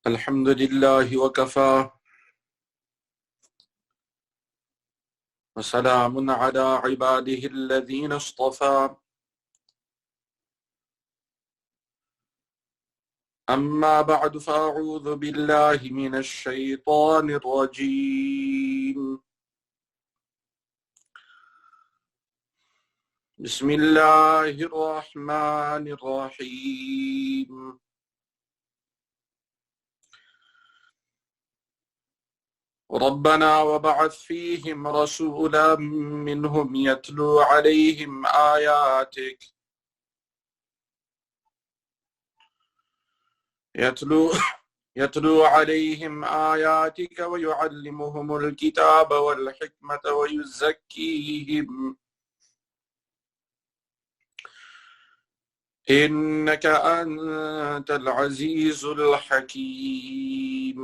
الحمد لله وكفى وسلام على عباده الذين اصطفى أما بعد فأعوذ بالله من الشيطان الرجيم بسم الله الرحمن الرحيم ربنا وبعث فيهم رسولا منهم يتلو عليهم آياتك يتلو عليهم آياتك ويعلمهم الكتاب والحكمة ويزكيهم إنك أنت العزيز الحكيم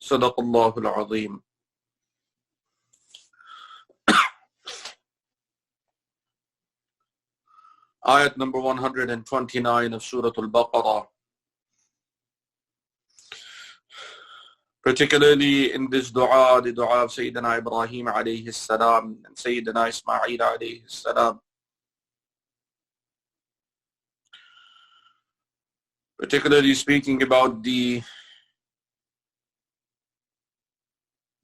صدق الله العظيم. Ayat number 129 of Surat Al-Baqarah. Particularly in this dua, the dua of Sayyidina Ibrahim alayhi salam and Sayyidina Ismail alayhi salam. Particularly speaking about the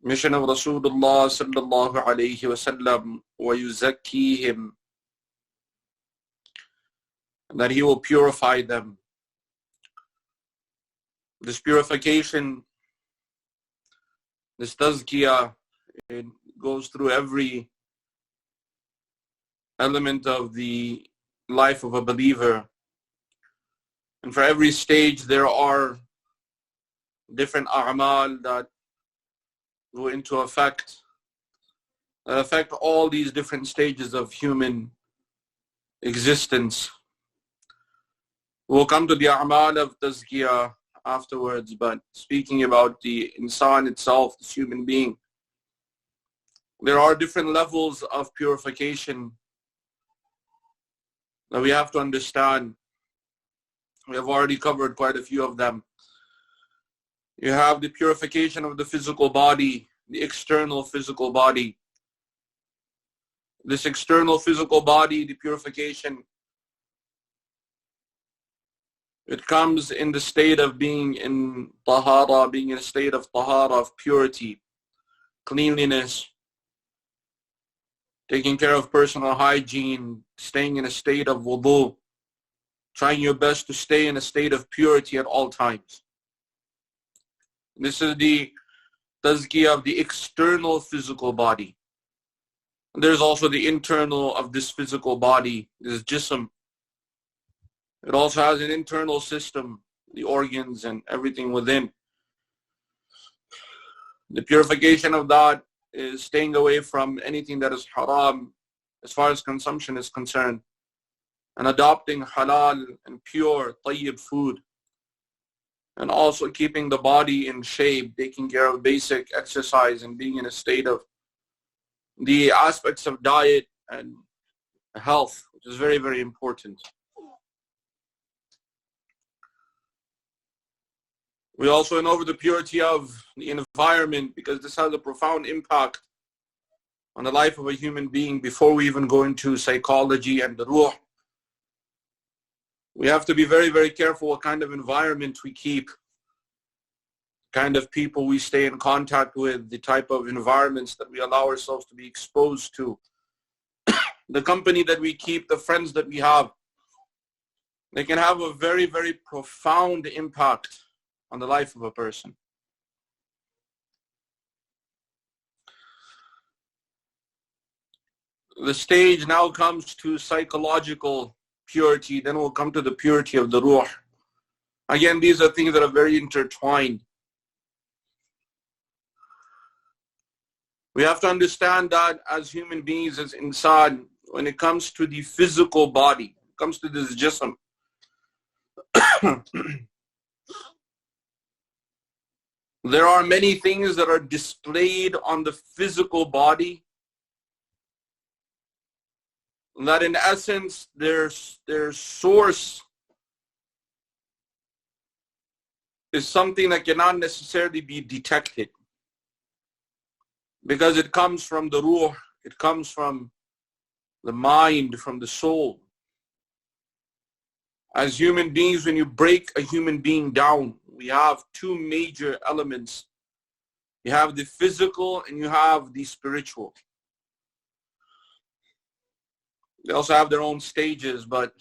mission of Rasulullah sallallahu alayhi wa sallam, wa yuzakkihim, that he will purify them. This purification, this tazkiyah, it goes through every element of the life of a believer. And for every stage there are different a'mal that go into effect, that affect all these different stages of human existence. We'll come to the a'mal of tazkiyah afterwards, but speaking about the insan itself, this human being, there are different levels of purification that we have to understand. We have already covered quite a few of them. You have the purification of the physical body, the external physical body. This external physical body, the purification, it comes in the state of being in tahara, being in a state of tahara, of purity, cleanliness, taking care of personal hygiene, staying in a state of wudu, trying your best to stay in a state of purity at all times. This is the tazkiyah of the external physical body. There's also the internal of this physical body, this jism. It also has an internal system, the organs and everything within. The purification of that is staying away from anything that is haram as far as consumption is concerned, and adopting halal and pure, tayyib food, and also keeping the body in shape, taking care of basic exercise and being in a state of the aspects of diet and health, which is very, very important. We also went over the purity of the environment, because this has a profound impact on the life of a human being. Before we even go into psychology and the ruh, we have to be very, very careful what kind of environment we keep, kind of people we stay in contact with, the type of environments that we allow ourselves to be exposed to, the company that we keep, the friends that we have. They can have a very, very profound impact on the life of a person. The stage now comes to psychological purity, then we'll come to the purity of the ruh. Again, these are things that are very intertwined. We have to understand that as human beings, as insan, when it comes to the physical body, it comes to this jism, there are many things that are displayed on the physical body that in essence their source is something that cannot necessarily be detected, because it comes from the ruh, it comes from the mind, from the soul. As human beings, when you break a human being down, we have two major elements. You have the physical and you have the spiritual. They also have their own stages, but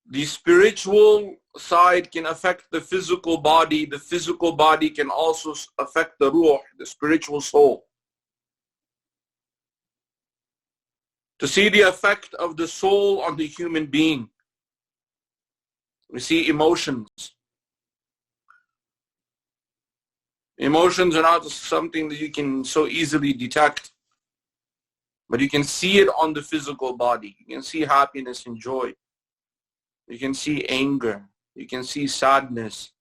the spiritual side can affect the physical body. The physical body can also affect the ruh, the spiritual soul. To see the effect of the soul on the human being, we see emotions. Emotions are not something that you can so easily detect, but you can see it on the physical body. You can see happiness and joy. You can see anger. You can see sadness.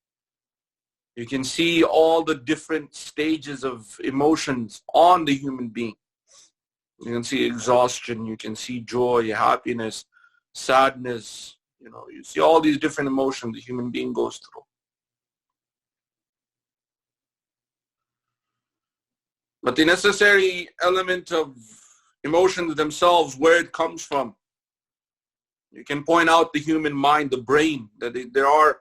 You can see all the different stages of emotions on the human being. You can see exhaustion. You can see joy, happiness, sadness. You see all these different emotions the human being goes through. But the necessary element of emotions themselves, where it comes from, you can point out the human mind, the brain, that there are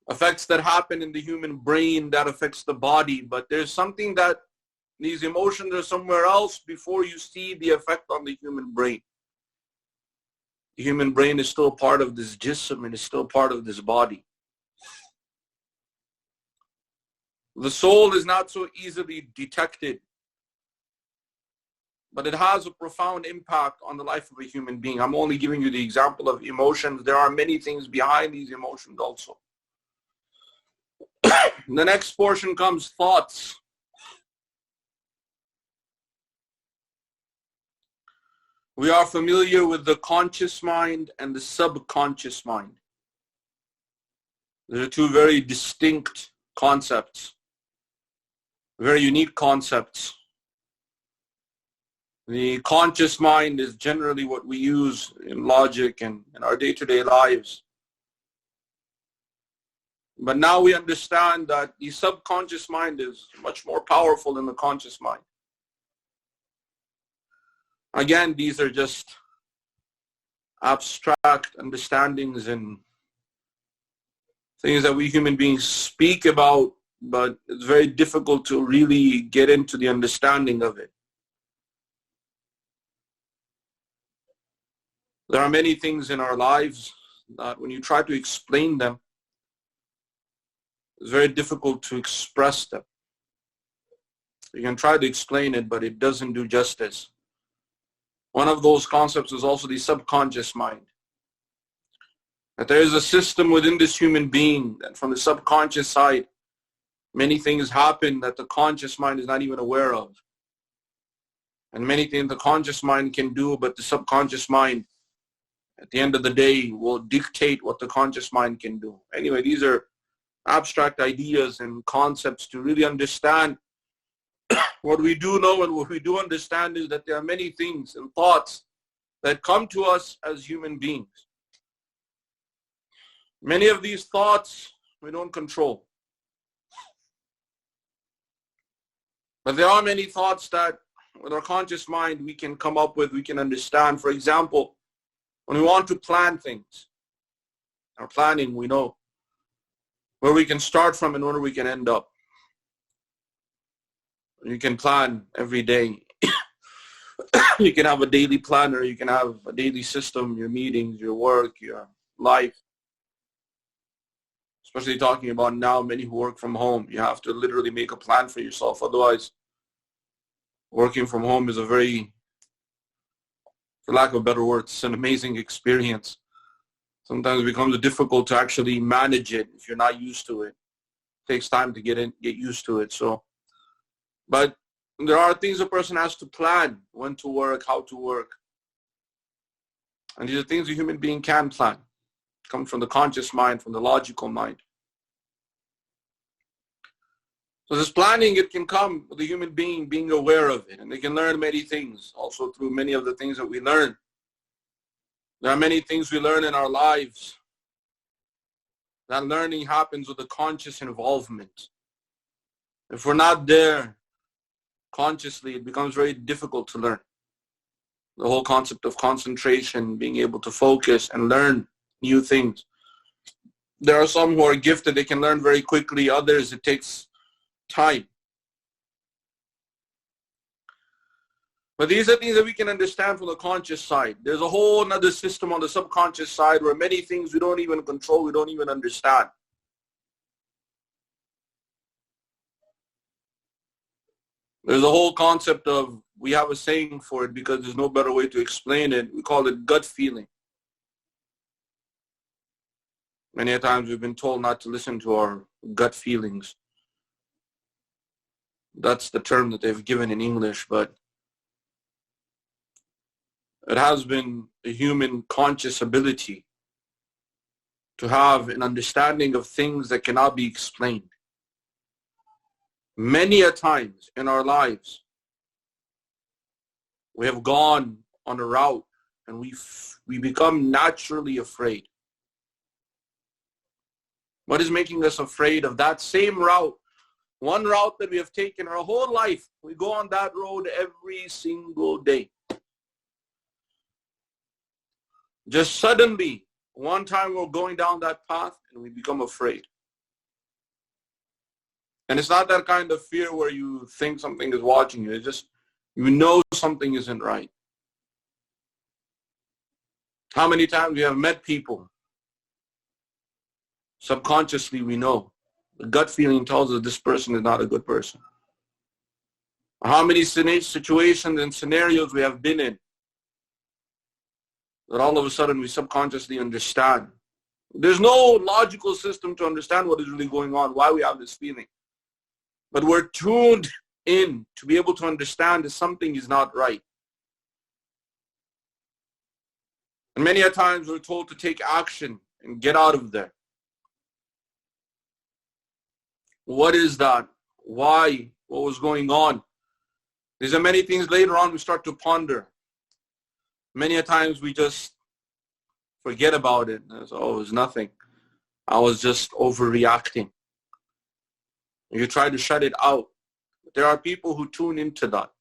effects that happen in the human brain that affects the body, but there's something that these emotions are somewhere else before you see the effect on the human brain. The human brain is still part of this jism and is still part of this body. The soul is not so easily detected, but it has a profound impact on the life of a human being. I'm only giving you the example of emotions. There are many things behind these emotions also. The next portion comes thoughts. We are familiar with the conscious mind and the subconscious mind. These are two very distinct concepts, very unique concepts. The conscious mind is generally what we use in logic and in our day-to-day lives. But now we understand that the subconscious mind is much more powerful than the conscious mind. Again, these are just abstract understandings and things that we human beings speak about, but it's very difficult to really get into the understanding of it. There are many things in our lives that when you try to explain them, it's very difficult to express them. You can try to explain it, but it doesn't do justice. One of those concepts is also the subconscious mind. That there is a system within this human being that from the subconscious side, many things happen that the conscious mind is not even aware of. And many things the conscious mind can do, but the subconscious mind, at the end of the day, will dictate what the conscious mind can do. Anyway, these are abstract ideas and concepts to really understand. What we do know and what we do understand is that there are many things and thoughts that come to us as human beings. Many of these thoughts we don't control. But there are many thoughts that with our conscious mind we can come up with, we can understand. For example, when we want to plan things, our planning, we know where we can start from and where we can end up. You can plan every day. You can have a daily planner. You can have a daily system, your meetings, your work, your life. Especially talking about now, many who work from home. You have to literally make a plan for yourself. Otherwise, working from home is a very, for lack of a better word, it's an amazing experience. Sometimes it becomes difficult to actually manage it if you're not used to it. It takes time to get used to it. But there are things a person has to plan: when to work, how to work. And these are things a human being can plan. It comes from the conscious mind, from the logical mind. So this planning, it can come with the human being being aware of it. And they can learn many things also through many of the things that we learn. There are many things we learn in our lives that learning happens with a conscious involvement. If we're not there consciously, it becomes very difficult to learn. The whole concept of concentration, being able to focus and learn new things. There are some who are gifted, they can learn very quickly. Others, it takes time. But these are things that we can understand from the conscious side. There's a whole other system on the subconscious side where many things we don't even control, we don't even understand. There's a whole concept of, we have a saying for it because there's no better way to explain it. We call it gut feeling. Many a times we've been told not to listen to our gut feelings. That's the term that they've given in English, but it has been a human conscious ability to have an understanding of things that cannot be explained. Many a times in our lives, we have gone on a route and we become naturally afraid. What is making us afraid of that same route? One route that we have taken our whole life. We go on that road every single day. Just suddenly, one time we're going down that path and we become afraid. And it's not that kind of fear where you think something is watching you. It's just, you know something isn't right. How many times we have met people, subconsciously we know. The gut feeling tells us this person is not a good person. How many situations and scenarios we have been in that all of a sudden we subconsciously understand. There's no logical system to understand what is really going on, why we have this feeling. But we're tuned in to be able to understand that something is not right. And many a times we're told to take action and get out of there. What is that? Why? What was going on? These are many things later on we start to ponder. Many a times we just forget about it. Oh, it was nothing. I was just overreacting. You try to shut it out. There are people who tune into that.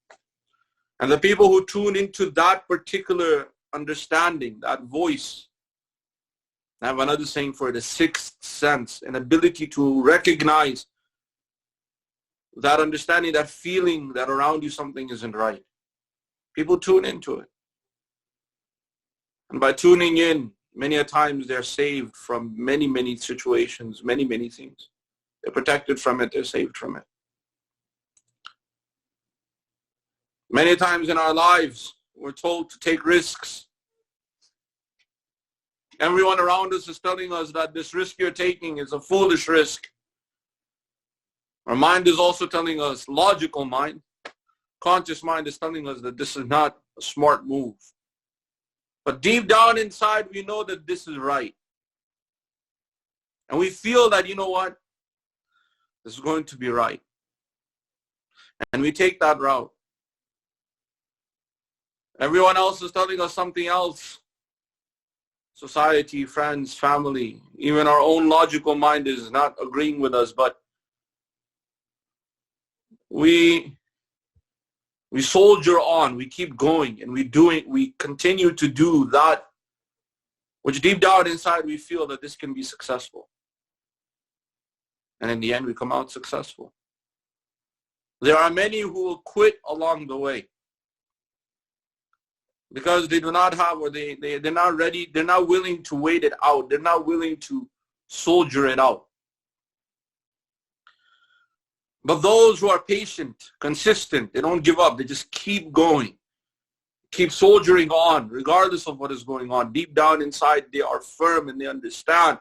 And the people who tune into that particular understanding, that voice, I have another saying for it, a sixth sense, an ability to recognize that understanding, that feeling that around you something isn't right. People tune into it. And by tuning in, many a times they're saved from many, many situations, many, many things. They're protected from it, they're saved from it. Many times in our lives, we're told to take risks. Everyone around us is telling us that this risk you're taking is a foolish risk. Our mind is also telling us, logical mind, conscious mind is telling us that this is not a smart move. But deep down inside, we know that this is right. And we feel that, you know what? This is going to be right. And we take that route. Everyone else is telling us something else. Society, friends, family, even our own logical mind is not agreeing with us, but we soldier on, we keep going, and we continue to do that which deep down inside we feel that this can be successful. And in the end, we come out successful. There are many who will quit along the way because they do not have, or they're not ready, they're not willing to wait it out. They're not willing to soldier it out. But those who are patient, consistent, they don't give up. They just keep going, keep soldiering on, regardless of what is going on. Deep down inside, they are firm and they understand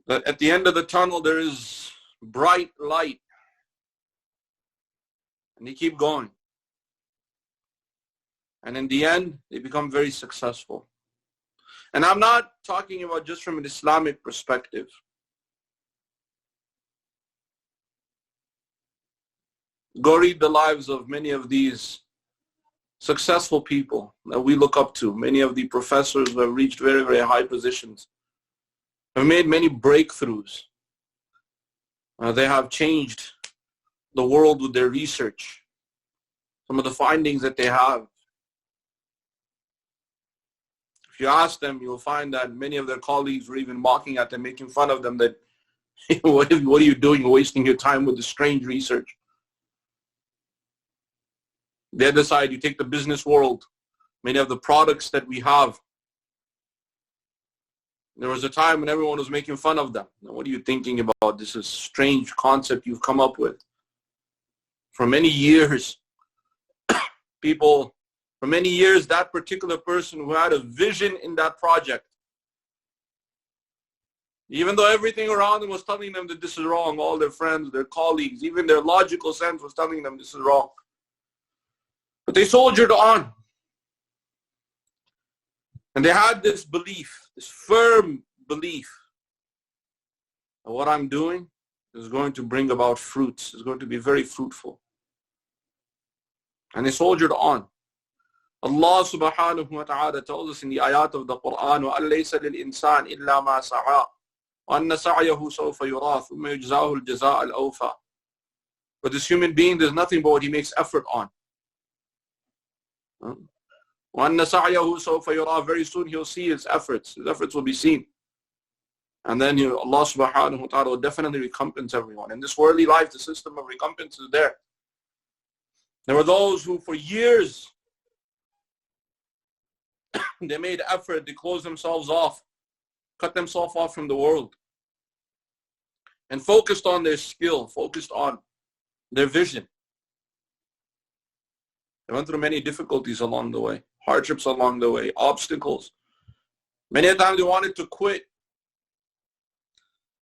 that at the end of the tunnel, there is bright light. And they keep going. And in the end, they become very successful. And I'm not talking about just from an Islamic perspective. Go read the lives of many of these successful people that we look up to, many of the professors who have reached very, very high positions. have made many breakthroughs. They have changed the world with their research. Some of the findings that they have. If you ask them, you'll find that many of their colleagues were even mocking at them, making fun of them that, what are you doing? You're wasting your time with this strange research. The other side, you take the business world, many of the products that we have. There was a time when everyone was making fun of them. Now, what are you thinking about? This is a strange concept you've come up with. For many years, that particular person who had a vision in that project, even though everything around them was telling them that this is wrong, all their friends, their colleagues, even their logical sense was telling them this is wrong. But they soldiered on. And they had this belief, this firm belief, that what I'm doing is going to bring about fruits, is going to be very fruitful. And they soldiered on. Allah subhanahu wa ta'ala tells us in the ayat of the Quran, وَأَن لَيْسَ لِلْإِنسَانِ إِلَّا مَا سَعَى وَأَنَّ سَعْيَهُ سَوْفَ يُرَى ثُمَّ يُجْزَاهُ الْجَزَاءَ الْأَوْفَى. But this human being, there's nothing but what he makes effort on. وَأَنَّ سَعْيَهُ سَوْفَ يُرَى. Very soon he'll see his efforts will be seen. And then Allah subhanahu wa ta'ala will definitely recompense everyone. In this worldly life, the system of recompense is there. There were those who for years, they made effort, they closed themselves off, cut themselves off from the world, and focused on their skill, focused on their vision. They went through many difficulties along the way, hardships along the way, obstacles. Many a time they wanted to quit.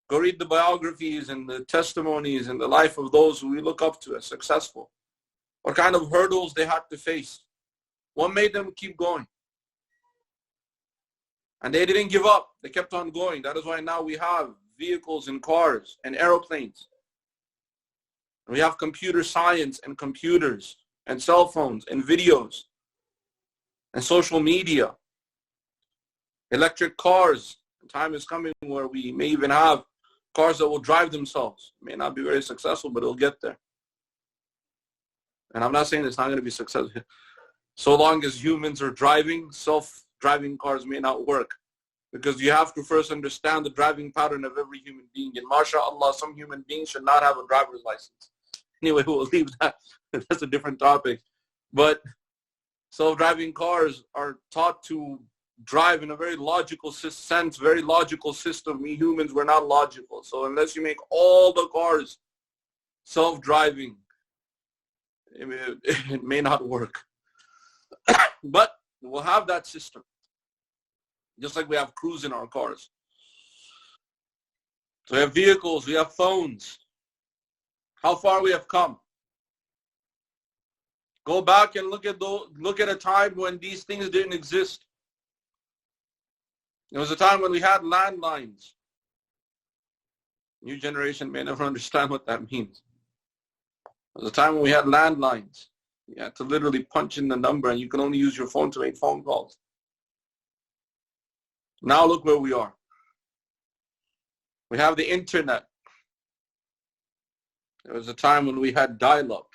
Go read the biographies and the testimonies and the life of those who we look up to as successful. What kind of hurdles they had to face. What made them keep going? And they didn't give up. They kept on going. That is why now we have vehicles and cars and aeroplanes. We have computer science and computers and cell phones and videos and social media, electric cars. The time is coming where we may even have cars that will drive themselves. It may not be very successful, but it'll get there. And I'm not saying it's not going to be successful. So long as humans are driving, self-driving cars may not work. Because you have to first understand the driving pattern of every human being. And mashallah, some human beings should not have a driver's license. Anyway, we'll leave that. That's a different topic. But self-driving cars are taught to drive in a very logical sense, very logical system. We humans, we're not logical. So unless you make all the cars self-driving, it may not work. But we'll have that system. Just like we have cruise in our cars. So we have vehicles, we have phones. How far we have come. Go back and look at a time when these things didn't exist. There was a time when we had landlines. New generation may never understand what that means. There was a time when we had landlines. You had to literally punch in the number and you can only use your phone to make phone calls. Now look where we are. We have the internet. There was a time when we had dial-up.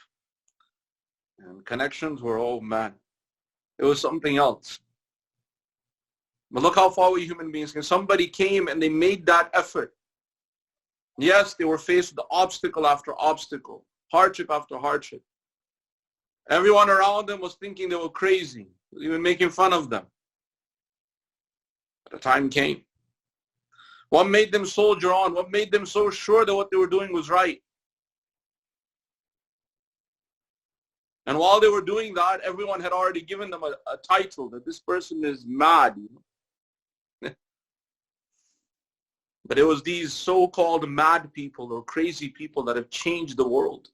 And connections were, oh man, it was something else. But look how far we human beings can. Somebody came and they made that effort. Yes, they were faced with obstacle after obstacle, hardship after hardship. Everyone around them was thinking they were crazy, even making fun of them. But the time came. What made them soldier on? What made them so sure that what they were doing was right? And while they were doing that, everyone had already given them a title that this person is mad. But it was these so-called mad people or crazy people that have changed the world.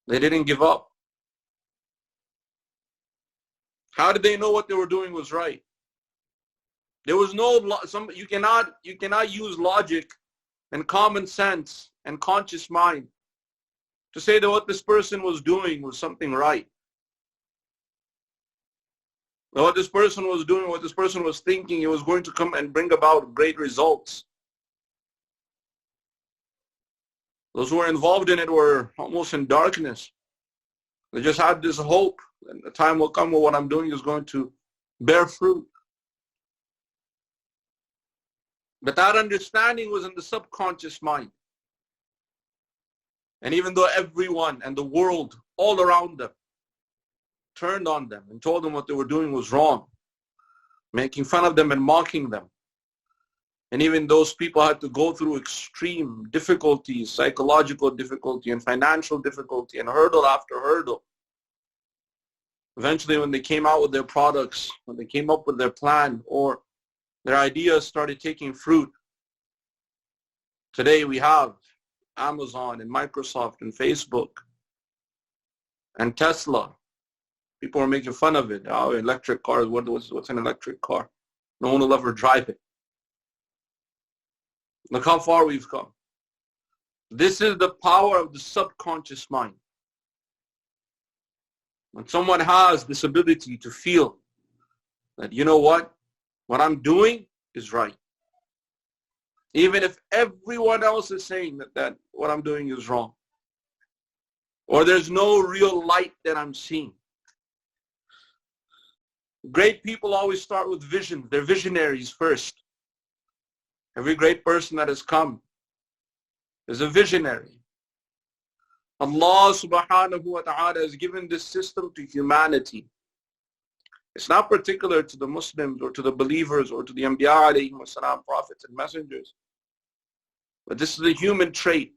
They didn't give up. How did they know what they were doing was right? There was you cannot use logic and common sense and conscious mind to say that what this person was doing was something right. What this person was doing, what this person was thinking, it was going to come and bring about great results. Those who were involved in it were almost in darkness. They just had this hope that the time will come where what I'm doing is going to bear fruit. But that understanding was in the subconscious mind. And even though everyone and the world all around them turned on them and told them what they were doing was wrong, making fun of them and mocking them, and even those people had to go through extreme difficulties, psychological difficulty and financial difficulty and hurdle after hurdle. Eventually when they came out with their products, when they came up with their plan or their ideas started taking fruit, today we have Amazon and Microsoft and Facebook and Tesla. People are making fun of it. Oh, electric cars, what's an electric car? No one will ever drive it. Look how far we've come. This is the power of the subconscious mind. When someone has this ability to feel that, you know what I'm doing is right. Even if everyone else is saying that what I'm doing is wrong. Or there's no real light that I'm seeing. Great people always start with vision. They're visionaries first. Every great person that has come is a visionary. Allah subhanahu wa ta'ala has given this system to humanity. It's not particular to the Muslims or to the believers or to the Anbiya alayhim wasalam, prophets and messengers. But this is a human trait.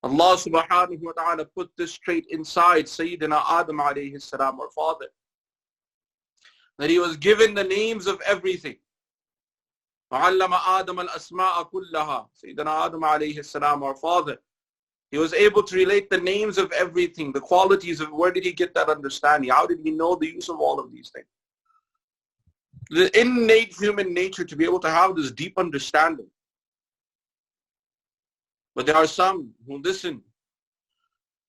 Allah subhanahu wa ta'ala put this trait inside Sayyidina Adam alayhi salam, our father. That he was given the names of everything. وَعَلَّمَ آدَمَ الْأَسْمَاءَ كُلَّهَا. Sayyidina Adam alayhi salam, our father. He was able to relate the names of everything, the qualities of where did he get that understanding? How did he know the use of all of these things? The innate human nature to be able to have this deep understanding. But there are some who listen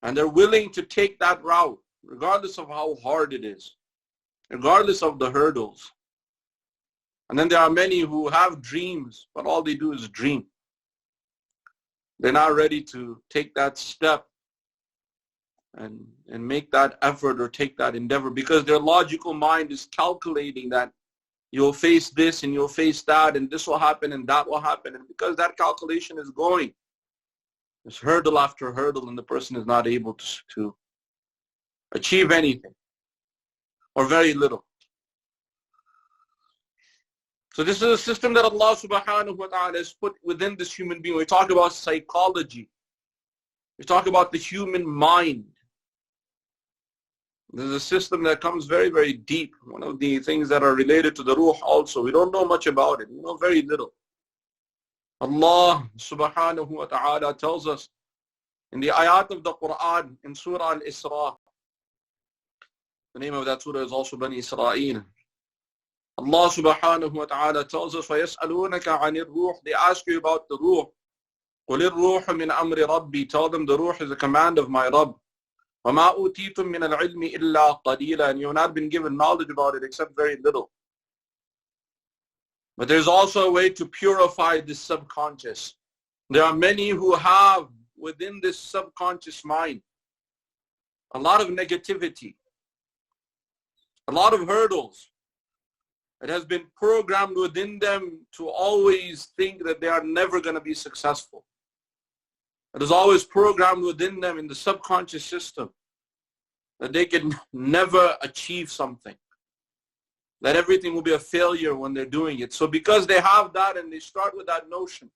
and they're willing to take that route, regardless of how hard it is, regardless of the hurdles. And then there are many who have dreams, but all they do is dream. They're not ready to take that step and make that effort or take that endeavor because their logical mind is calculating that you'll face this and you'll face that and this will happen and that will happen. And because that calculation is going, there's hurdle after hurdle and the person is not able to achieve anything or very little. So this is a system that Allah subhanahu wa ta'ala has put within this human being. We talk about psychology. We talk about the human mind. There's a system that comes very, very deep. One of the things that are related to the ruh also. We don't know much about it. We know very little. Allah subhanahu wa ta'ala tells us in the ayat of the Quran in Surah Al-Isra. The name of that surah is also Bani Israel. Allah subhanahu wa ta'ala tells us, فَيَسْأَلُونَكَ عَنِ الرُّوحِ. They ask you about the ruh. قُلِ الرُّوحُ مِنْ أَمْرِ رَبِّي. Tell them the ruh is a command of my Rabb. وَمَا أُوتِيتُم مِّنَ الْعِلْمِ إِلَّا قَلِيلًا. And you have not been given knowledge about it except very little. But there's also a way to purify this subconscious. There are many who have within this subconscious mind a lot of negativity, a lot of hurdles. It has been programmed within them to always think that they are never going to be successful. It is always programmed within them in the subconscious system that they can never achieve something, that everything will be a failure when they're doing it. So because they have that and they start with that notion,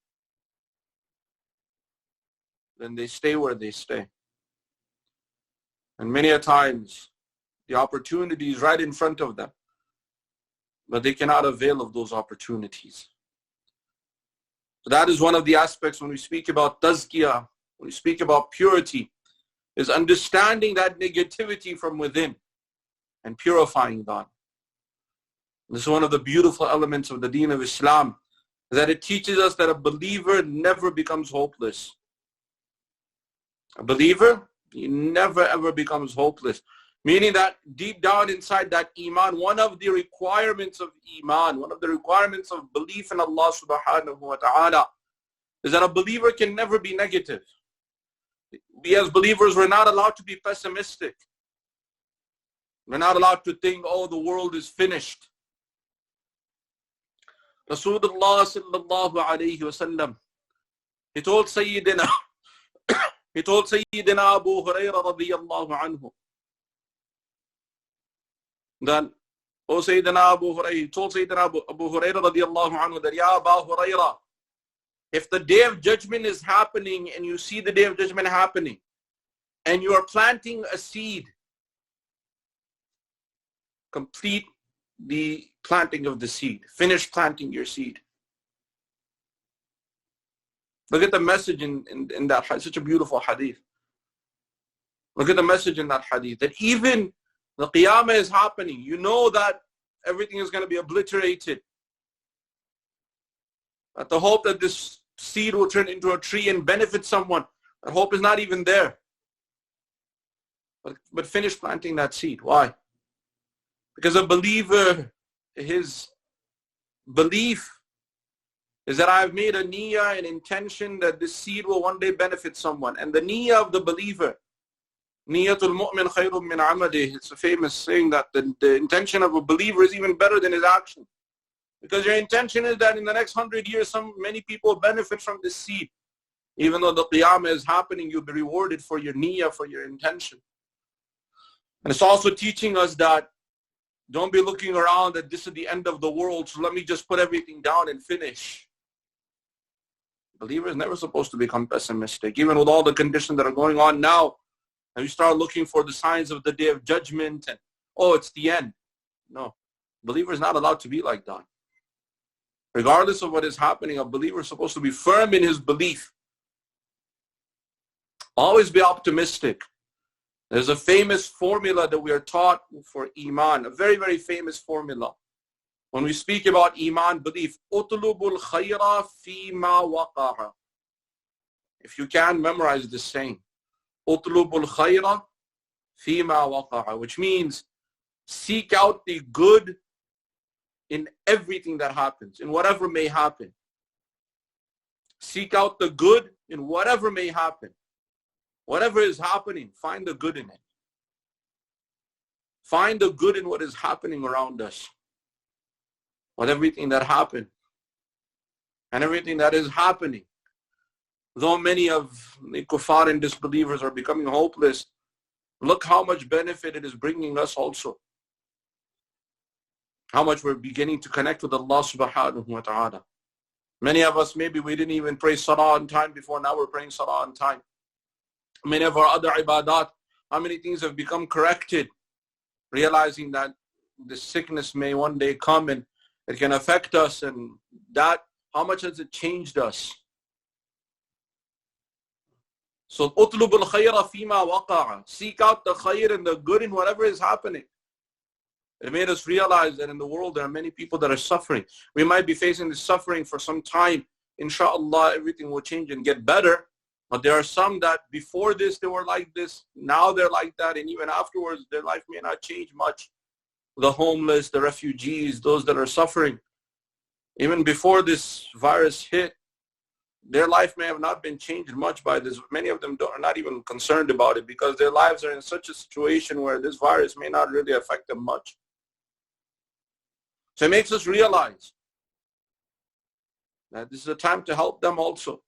then they stay where they stay. And many a times the opportunity is right in front of them, but they cannot avail of those opportunities. So that is one of the aspects when we speak about tazkiyah, when we speak about purity, is understanding that negativity from within and purifying that. This is one of the beautiful elements of the deen of Islam, that it teaches us that a believer never becomes hopeless. A believer, he never ever becomes hopeless. Meaning that deep down inside that iman, one of the requirements of iman, one of the requirements of belief in Allah subhanahu wa ta'ala is that a believer can never be negative. We as believers, we're not allowed to be pessimistic. We're not allowed to think, oh, the world is finished. Rasulullah sallallahu alayhi wasallam, he told Sayyidina Abu Hurairah radiyallahu anhu, that, oh Sayyidina Abu Hurairah, he told Sayyidina Abu Hurairah radiyallahu anhu that, Ya Abu Hurairah, if the day of judgment is happening and you see the day of judgment happening and you are planting a seed, complete the planting of the seed. Finish planting your seed. Look at the message in that, such a beautiful hadith. Look at the message in that hadith, that even the qiyamah is happening. You know that everything is going to be obliterated. That the hope that this seed will turn into a tree and benefit someone, that hope is not even there. But finish planting that seed. Why? Because a believer, his belief is that I've made a niyyah, an intention that this seed will one day benefit someone. And the niyyah of the believer, niyyatul mu'min khayrun min amalih, it's a famous saying that the intention of a believer is even better than his action. Because your intention is that in the next 100 years, many people benefit from this seed. Even though the qiyamah is happening, you'll be rewarded for your niyyah, for your intention. And it's also teaching us that don't be looking around that this is the end of the world, so let me just put everything down and finish. Believer is never supposed to become pessimistic. Even with all the conditions that are going on now, and you start looking for the signs of the day of judgment and, oh, it's the end. No, believer is not allowed to be like that. Regardless of what is happening, a believer is supposed to be firm in his belief. Always be optimistic. There's a famous formula that we are taught for iman, a very, very famous formula. When we speak about iman, belief, utlubul khayra fima waqa'a. If you can, memorize this saying. Utlubul khayra fima waqa'a, which means seek out the good in everything that happens, in whatever may happen. Seek out the good in whatever may happen. Whatever is happening, find the good in it. Find the good in what is happening around us. With everything that happened and everything that is happening. Though many of the kuffar and disbelievers are becoming hopeless, look how much benefit it is bringing us also. How much we're beginning to connect with Allah subhanahu wa ta'ala. Many of us, maybe we didn't even pray salah on time before, now we're praying salah on time. Many of our other ibadat, how many things have become corrected, realizing that the sickness may one day come and it can affect us, and that, how much has it changed us? So, utlubul khayra fima waqa'a. Seek out the khayr and the good in whatever is happening. It made us realize that in the world there are many people that are suffering. We might be facing this suffering for some time. Inshallah, everything will change and get better. But there are some that before this, they were like this. Now they're like that. And even afterwards, their life may not change much. The homeless, the refugees, those that are suffering. Even before this virus hit, their life may have not been changed much by this. Many of them are not even concerned about it because their lives are in such a situation where this virus may not really affect them much. So it makes us realize that this is a time to help them also.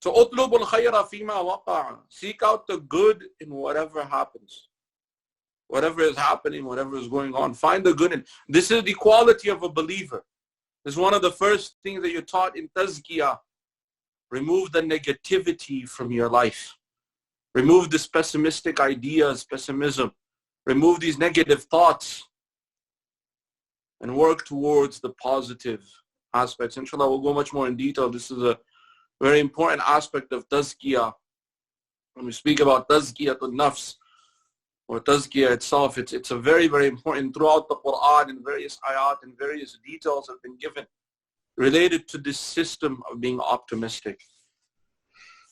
So, utlubul khayra fima waqa'a. Seek out the good in whatever happens. Whatever is happening, whatever is going on, find the good in. This is the quality of a believer. This is one of the first things that you're taught in tazkiyah. Remove the negativity from your life. Remove this pessimistic ideas, pessimism. Remove these negative thoughts. And work towards the positive aspects. Inshallah, we'll go much more in detail. This is a very important aspect of tazkiyah. When we speak about tazkiyah to nafs, or tazkiyah itself, it's a very, very important throughout the Quran, and various ayat and various details have been given related to this system of being optimistic.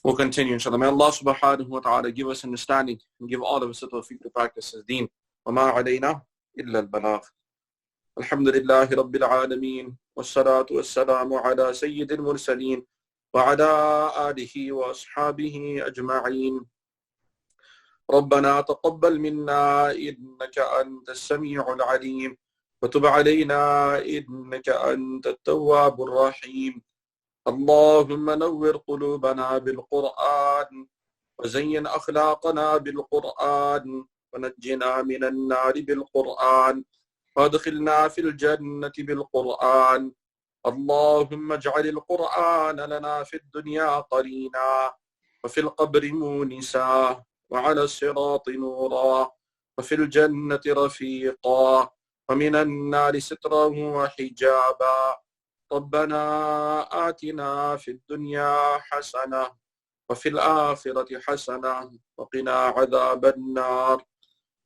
We'll continue, inshallah. May Allah subhanahu wa ta'ala give us understanding and give all of us the tawfiq to practice His deen. وَمَا عَلَيْنَا إِلَّا الْبَلَاغُ. Alhamdulillahi Rabbil Alameen. Wassalatu wassalamu ala Sayyidil Mursaleen. Wa ala alihi wa ashabihi ajma'een. ربنا تقبل منا إنك أنت السميع العليم وتب علينا إنك أنت التواب الرحيم. اللهم نور قلوبنا بالقرآن وزين أخلاقنا بالقرآن ونجنا من النار بالقرآن وادخلنا في الجنة بالقرآن. اللهم اجعل القرآن لنا في الدنيا قرينا وفي القبر مونسا وعلى الصراط نورا وفي الجنة رفيقا ومن النار سترا وحجابا. ربنا آتنا في الدنيا حسنة وفي الآخرة حسنة وقنا عذاب النار.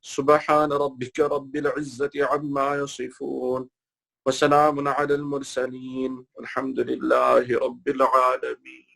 سبحان ربك رب العزة عما يصفون وسلام على المرسلين والحمد لله رب العالمين.